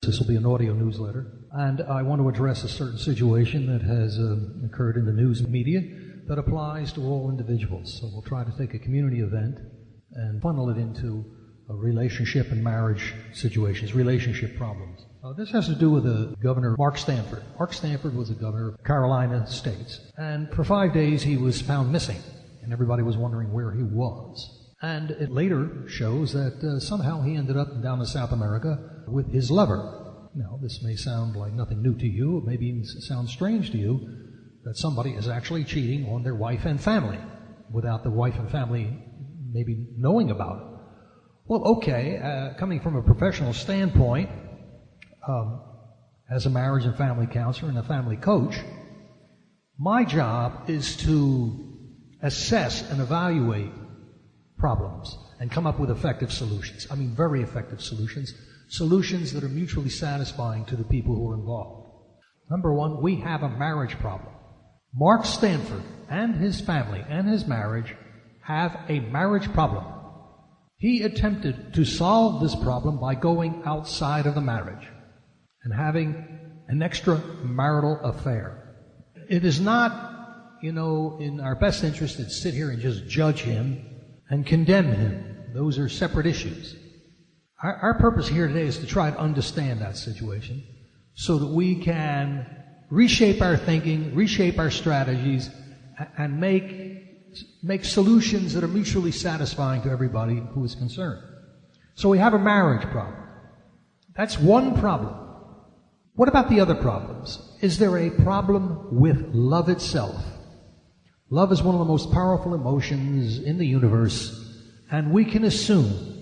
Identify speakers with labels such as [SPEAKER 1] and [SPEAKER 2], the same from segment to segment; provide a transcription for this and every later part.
[SPEAKER 1] This will be an audio newsletter. And I want to address a certain situation that has occurred in the news media that applies to all individuals. So we'll try to take a community event and funnel it into relationship and marriage situations, relationship problems. This has to do with Governor Mark Sanford. Mark Sanford was the governor of Carolina States. And for 5 days he was found missing. And everybody was wondering where he was. And it later shows that somehow he ended up down in South America with his lover. Now, this may sound like nothing new to you. It may even sound strange to you that somebody is actually cheating on their wife and family without the wife and family maybe knowing about it. Well, okay, coming from a professional standpoint, as a marriage and family counselor and a family coach, my job is to assess and evaluate problems and come up with effective solutions. I mean, very effective solutions. Solutions that are mutually satisfying to the people who are involved. Number one, we have a marriage problem. Mark Sanford and his family and his marriage have a marriage problem. He attempted to solve this problem by going outside of the marriage and having an extramarital affair. It is not, in our best interest to sit here and just judge him and condemn him. Those are separate issues. Our purpose here today is to try to understand that situation so that we can reshape our thinking, reshape our strategies, and make solutions that are mutually satisfying to everybody who is concerned. So we have a marriage problem. That's one problem. What about the other problems? Is there a problem with love itself? Love is one of the most powerful emotions in the universe, and we can assume,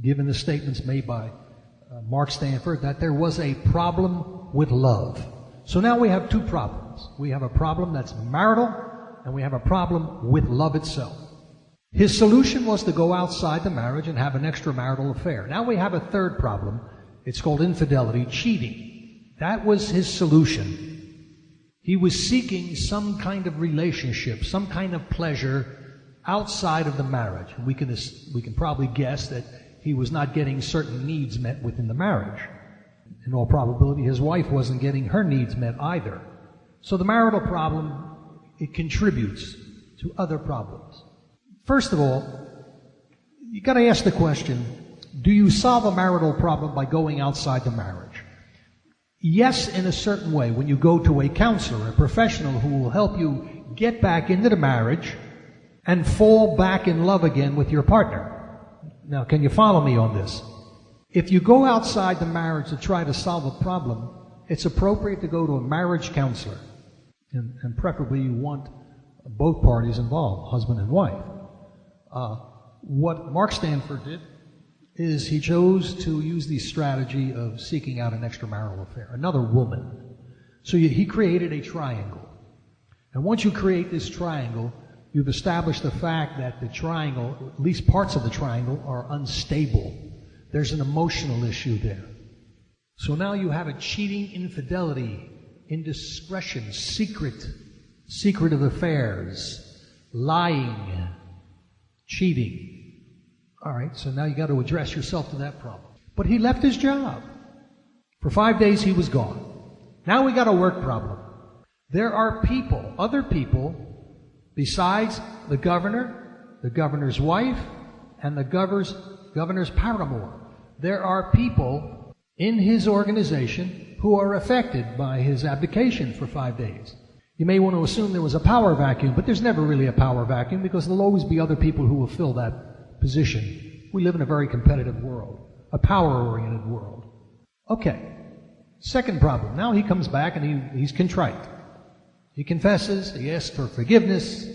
[SPEAKER 1] given the statements made by Mark Sanford, that there was a problem with love. So now we have two problems. We have a problem that's marital, and we have a problem with love itself. His solution was to go outside the marriage and have an extramarital affair. Now we have a third problem. It's called infidelity, cheating. That was his solution. He was seeking some kind of relationship, some kind of pleasure outside of the marriage. We can probably guess that he was not getting certain needs met within the marriage. In all probability, his wife wasn't getting her needs met either. So the marital problem, it contributes to other problems. First of all, you got to ask the question, do you solve a marital problem by going outside the marriage? Yes, in a certain way. When you go to a counselor, a professional who will help you get back into the marriage and fall back in love again with your partner. Now, can you follow me on this? If you go outside the marriage to try to solve a problem, it's appropriate to go to a marriage counselor. And preferably you want both parties involved, husband and wife. What Mark Sanford did is he chose to use the strategy of seeking out an extramarital affair, another woman. So he created a triangle. And once you create this triangle, you've established the fact that the triangle, at least parts of the triangle, are unstable. There's an emotional issue there. So now you have a cheating, infidelity, indiscretion, secretive affairs, lying, cheating. All right, so now you got to address yourself to that problem. But he left his job. For 5 days he was gone. Now we got a work problem. There are people, other people, besides the governor, the governor's wife, and the governor's paramour. There are people in his organization who are affected by his abdication for 5 days. You may want to assume there was a power vacuum, but there's never really a power vacuum because there'll always be other people who will fill that position. We live in a very competitive world, a power-oriented world. Okay, second problem. Now he comes back and he's contrite. He confesses, he asks for forgiveness,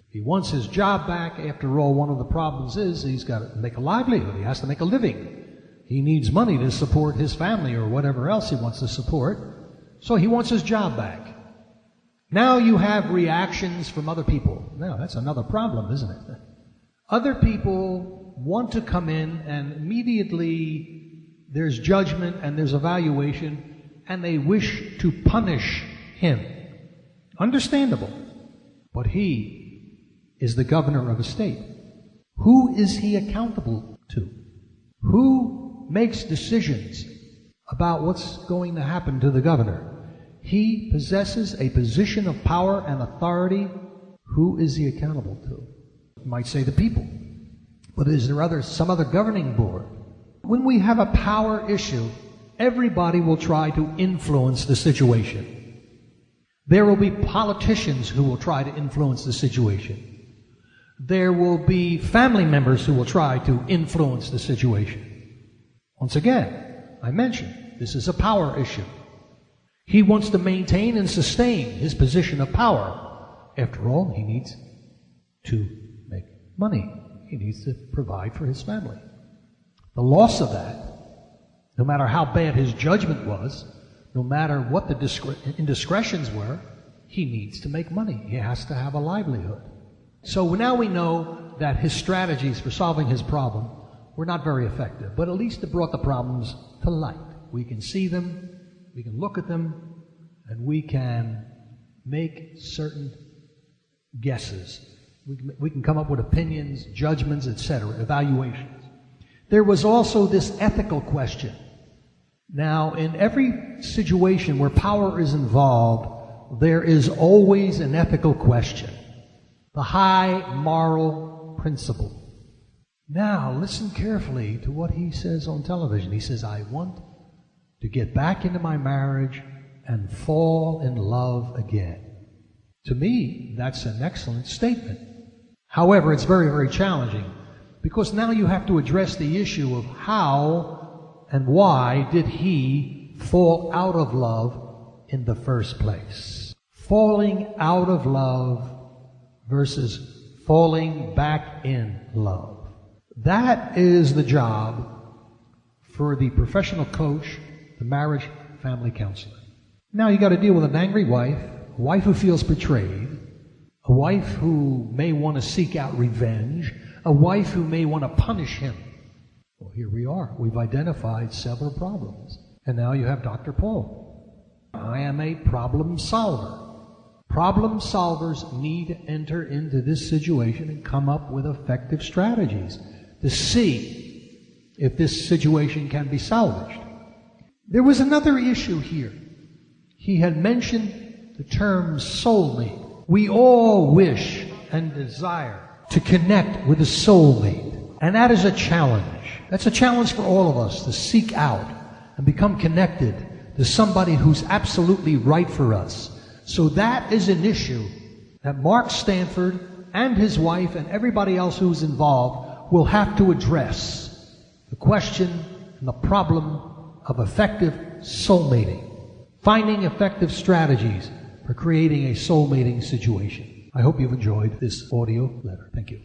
[SPEAKER 1] he wants his job back. After all, one of the problems is he's got to make a livelihood, he has to make a living. He needs money to support his family or whatever else he wants to support, so he wants his job back. Now you have reactions from other people. Now that's another problem, isn't it? Other people want to come in and immediately there's judgment and there's evaluation and they wish to punish him. Understandable. But he is the governor of a state. Who is he accountable to? Who makes decisions about what's going to happen to the governor. He possesses a position of power and authority. Who is he accountable to? You might say the people. But is there some other governing board? When we have a power issue, everybody will try to influence the situation. There will be politicians who will try to influence the situation. There will be family members who will try to influence the situation. Once again, I mentioned, this is a power issue. He wants to maintain and sustain his position of power. After all, he needs to make money. He needs to provide for his family. The loss of that, no matter how bad his judgment was, no matter what the indiscretions were, he needs to make money. He has to have a livelihood. So now we know that his strategies for solving his problem were not very effective, but at least it brought the problems to light. We can see them, we can look at them, and we can make certain guesses. We can come up with opinions, judgments, etc., evaluations. There was also this ethical question. Now, in every situation where power is involved, there is always an ethical question. The high moral principle. Now, listen carefully to what he says on television. He says, I want to get back into my marriage and fall in love again. To me, that's an excellent statement. However, it's very, very challenging, because now you have to address the issue of how and why did he fall out of love in the first place. Falling out of love versus falling back in love. That is the job for the professional coach, the marriage family counselor. Now you got to deal with an angry wife, a wife who feels betrayed, a wife who may want to seek out revenge, a wife who may want to punish him. Well, here we are. We've identified several problems. And now you have Dr. Paul. I am a problem solver. Problem solvers need to enter into this situation and come up with effective strategies to see if this situation can be salvaged. There was another issue here. He had mentioned the term soulmate. We all wish and desire to connect with a soulmate. And that is a challenge. That's a challenge for all of us, to seek out and become connected to somebody who's absolutely right for us. So that is an issue that Mark Sanford and his wife and everybody else who's involved will have to address. The question and the problem of effective soulmating. Finding effective strategies for creating a soulmating situation. I hope you've enjoyed this audio letter. Thank you.